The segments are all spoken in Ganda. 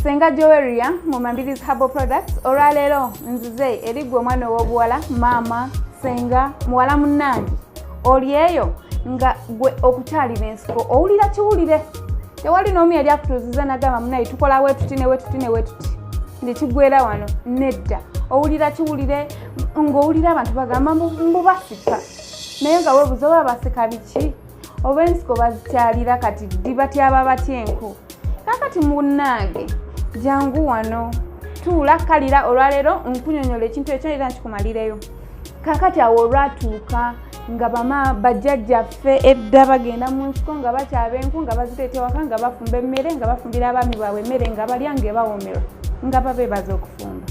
Senga Joweria mu Mabirizi Herbal Products olwaleero nzize erigwe omwana ow'obuwala mama senga muwala munnange oli eyo nga gwe okukyalira ensiko owulira kiwulire tewali n'omu yali akutuuziza nagamba munayi tukola wetuti ne wetuti ne wetuti nekigwera wano nedda owulira kiwulire ng'owulira abantu bagamba mbu basika naye nga weebuza oba basika biki oba ensiko bazikyalira kati ddi batyaba batya enku kakati munnange jangu wano tuula kalira olwaleero nkunyonyola ekintu ekyo era nkikumalirayo kakati awo olwatuuka nga bajjajjaffe edda bagenda mu nsiko nga bakyaba enku nga baziteeta ewaka nga bafumba emmere nga bafumbira abaami baabwe emmere nga balya ng'ebawoomerwa nga babeebaza okufumba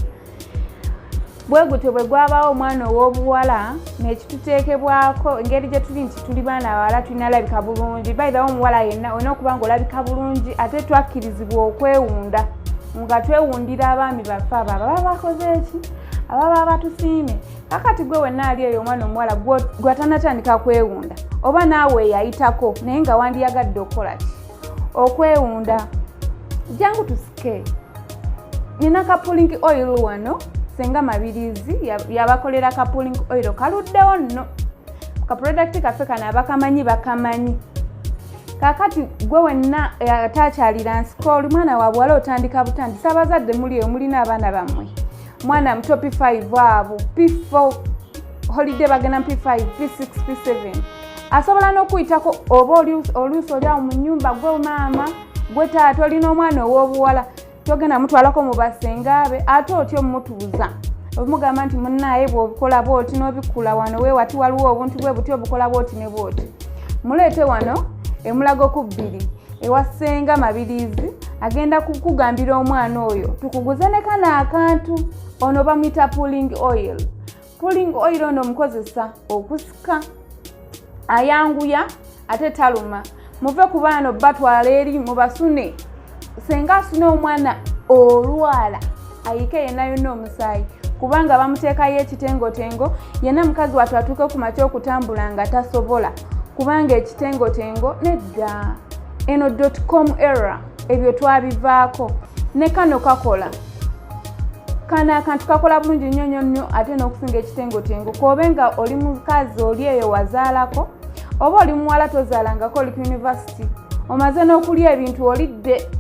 bwe gutyo bwe gwabaawo omwana ow'obuwala nekituteekebwako engeri gye tuli nti tuli baana bawala tulina labika bulungi bayirawo omuwala yenna olina okuba ng'olabika bulungi ate twakkirizibwa okwewunda nga twewundira abaami baffe abo ababa bakoze eki ababa batusiime kakati gwe wenna ali eyo omwana omuwala gwatanatandika kwewunda oba naawe yayitako naye nga wandiyagadde okukola ki okwewunda jangu tusike nina ka pulling oil wano senga Mabirizi yabakolera ka pulling oil kaluddewo nno ka product kaffe kano abakamanyi bakamanyi kakati gwe wenna atakyalira nsiko oli mwana wa buwala otandika butandisa abazadde muli eyo mulina abaana bammwe mwana muto P5 abo P4 holiday bagenda P5 P6 P7 asobola n'okuyitako oba oluusi oli awo mu nnyumba gwe maama gwe taata olina omwana ow'obuwala togenda mutwalako mu basengaabe ate otyo mutuuza omugamba nti munnaye bw'obikola bw'oti n'obikkula wano weewati waliwo obuntu bwe buti obukola bw'oti ne bw'oti muleete wano emulago ku bbiri ewa Senga Mabirizi agenda kukugambira omwana oyo tukuguze ne kano akantu ono bamuyita pulling oil ono omukozesa okusika ayanguya ate taluma muve ku baana batwala eri mubasune senga asuna omwana olwala ayike yenna yonna omusaayi kubanga bamuteekayo ekitengotengo yenna mukazi wattu atuuke ku makya okutambula nga tasobola kubanga ekitengotengo nedda eno .com era ebyo twabivaako ne kano kakola kana akantu kakola bulungi nnyo nnyo ate n'okusinga ekitengotengo kobe nga oli mukazi oli eyo wazaalako oba oli muwala tozaalangako oli ku university omaze n'okulya ebintu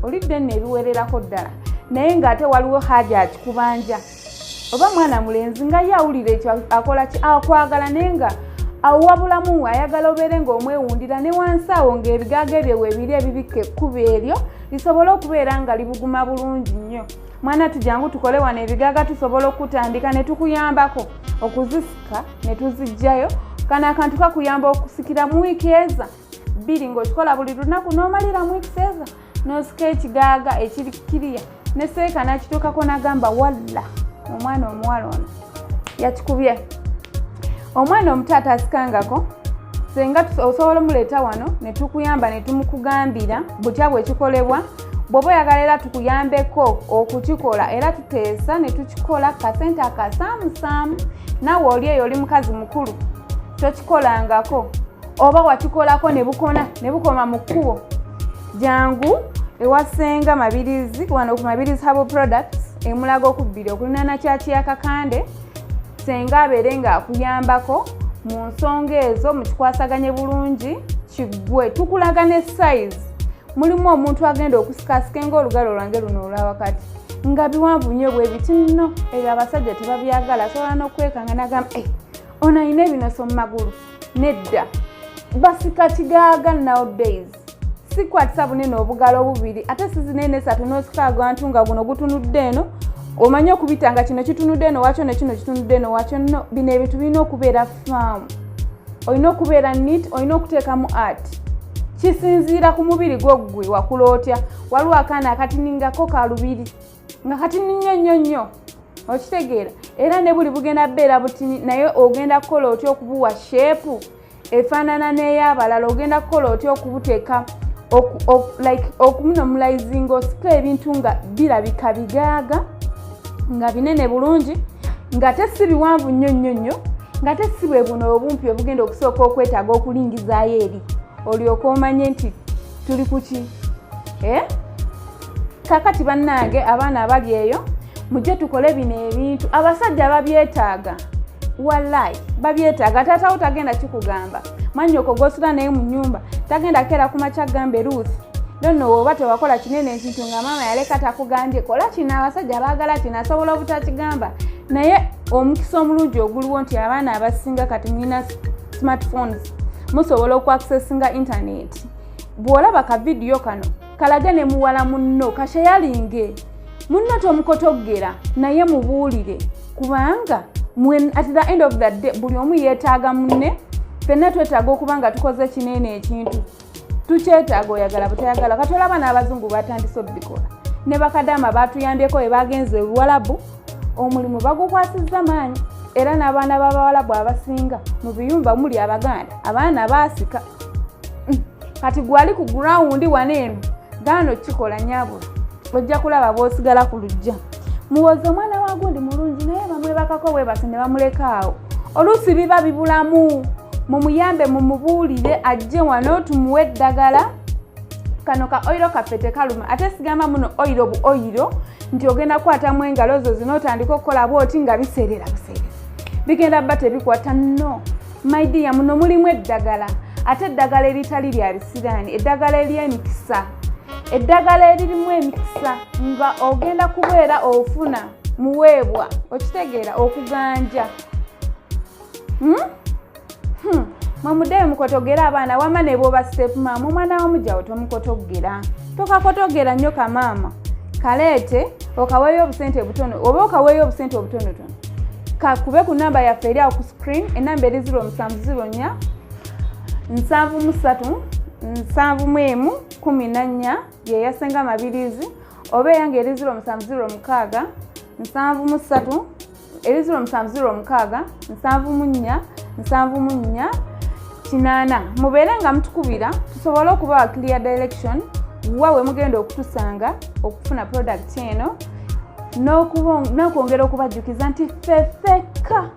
olidde nebiwererako ddala naye ng'ate waliwo haja akikubanja oba mwana mulenzi nga ye awulira ekyo akola ki akwagala naye nga awabulamu ayagala obeere ng'omwewundira ne wansi awo ng'ebigaaga ebyo weebiri ebibikka ekkubo eryo lisobole okubeera nga libuguma bulungi nnyo mwana tujangu tukole wano ebigaaga tusobola okutandika ne tukuyambako okuzisika ne tuziggyayo kana akantu kakuyamba okusikira mu wiiki eza bbiri ng'okikola buli lunaku n'omalira mu wiiki eza n'osika ekigaaga ekiri kiriya ne seeka n'akituukako n'agamba walla omwana omuwala ono yakikubye omwana omutaata asikangako senga osobola omuleeta wano ne tukuyamba ne tumukugambira butya bwekikolebwa bw'oba oyagala era tukuyambeko okukikola era tuteesa ne tukikola kasente akasaamusaamu naawe oli eyo oli mukazi mukulu tokikolangako oba wakikolako ne bukoma mu kkubo jangu ewa Senga Mabirizi wano ku Mabirizi Herbal Products emulago okubbiri okulinaana kyaki yakakande senga abeere ng'akuyambako mu nsonga ezo mukikwasaganye bulungi kiggwe tukulaga ne size mulimu omuntu agenda okusikasika ng'olugalo lwange luno olwa wakati nga biwanvu nnyo bwe biti nno ebyo abasajja tebabyagala asobola n'okwekanga n'agamba ono ayina ebinoso mu magulu nedda basika kigaaga nowadays sikwatisa bunene obugalo bubiri ate sizinene esatu n'osika agantu nga guno gutunudde eno omanye okubitanga kino kitunudde eno wakyo ne kino kitunudde eno wakyo nno bino ebintu birina okubeera faamu olina okubeera neat olina okuteekamu art kisinziira ku mubiri gwo ggwe wakula otya waliwo akaana akatiningako kalubiri nga katini nnyo okitegeera era ne buli bugenda bbeera butini naye ogenda kukola otya okubuwa sheepu efaanana n'ey'abalala ogenda kukola otya okubuteeka okumunomulayizinga osika ebintu nga birabika bigaaga nga binene bulungi nga tesi biwanvu nnyo nga tesi bwe buno obumpi obugenda okusooka okwetaaga okulingizaayo eri olyoka omanye nti tuli kuki kakati bannange abaana abali eyo mujje tukole bino ebintu abasajja babyetaaga wallahi babyetaaga taatawo tagenda kikugamba mwannyoko gosula naye mu nnyumba tagenda kera ku makya gambe Ruth nno oba tewakola kinene ekintu nga maama yaleka takugambye kola kino abasajja baagala kino asobola obutakigamba naye omukisa omulungi oguliwo nti abaana abasinga kati mulina smartphones musobola okuaccessinga internet bw'olaba ka vidiyo kano kalage ne muwala munno kashayalinge munno tomukotoggera naye mubuulire kubanga at the end of the day buli omu yeetaaga munne ffenna twetaaga okuba nga tukoze kinene ekintu tukyetaaga oyagala butayagala kati olaba n'abazungu batandise obikola ne bakadama batuyambyeko we bagenze Buwalabu omulimu bagukwasizza maanyi era n'abaana b'Abawalabu abasinga mu biyumba muli Abaganda abaana baasika kati gwali ku ground waneenu gaano kikola nyabula ojja kulaba bw'osigala ku lujja muwoze omwana wa gundi mulungi naye bamwebakako bwebase ne bamulekaawo oluusi biba bibulamu mumuyambe mumubuulire ajje wano tumuwe eddagala kano ka oiro kaffe tekaluma ate sigamba muno oiro bu oiro nti ogenda kukwatamu engalo zo zino otandika okukola bwoti nga biseerera buseereza bigenda bba tebikwata nno my dear muno mulimu eddagala ate eddagala eritali lya bisiraani eddagala ery'emikisa eddagala eririmu emikisa nga ogenda kubeera ofuna muweebwa okitegeera okuganja mwamudeyo mukotogera abaana wama ne bwoba step maama omwana wamugyawo tomukotoggera tokakotogera nnyo kamaama kaleete okaweeyo obusente butono oba okaweeyo obusente obutonotono kakube ku namba yaffe eri awo ku screen enamba eri 0704 73 71 14 yeyasenga Mabirizi oba eyange eri 0706 73 eri 0706 74 74 kinana mubeere nga mutukubira tusobole okubawa clear direction wawe mugenda okutusanga okufuna product eno n'okwongera okubajjukiza nti ffeffeka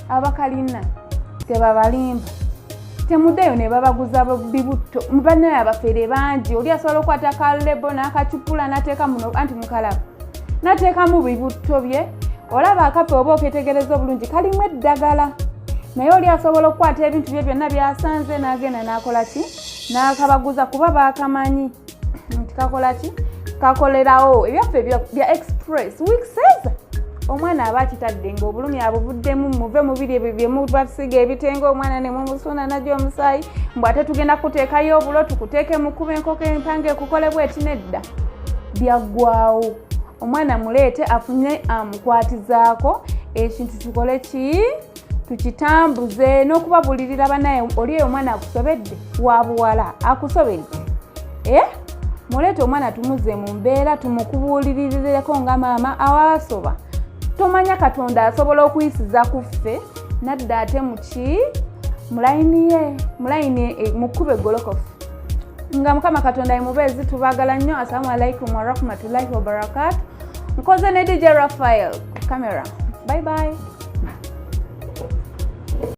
abakalina tebabalimba temuddeyo ne babaguza bibutto mubannayo abafere bangi oli asobola okukwata kalebo n'akacupula n'ateeka muno anti mukalabu n'ateekamu bibutto bye olaba akape oba oketegereza obulungi kalimu eddagala naye oli asobola okukwata ebintu bye byonna byasanze n'agenda n'akola ki n'akabaguza kuba baakamanyi nti kakola ki kakolerawo ebyaffe bya express week says omwana aba kitadde ng'obulumi abuvuddemu muve mu biri ebyo byemubasiga ebitengo omwana ne mumusuna najjo omusaayi mbw ate tugenda kuteekayo obulo tukuteeke mu kuba enkoko empange kukolebwa ekinedda byaggwawo omwana muleete afunye amukwatizaako ekintu tukole ki tukitambuze n'okubabulirira banaye oli eyo omwana akusobedde wa buwala akusobedde muleete omwana tumuze mu mbeera tumukubuulirireko nga maama awasoba tomanya Katonda asobola okuyisiza ku ffe nadda ate muki mulayini mukube golokofu nga Mukama Katonda imubeezi tubaagala nnyo. Assalamu alaikum wa rahmatullahi wa barakatuh. Nkoze ne DJ Raphael kamera. Bye bye.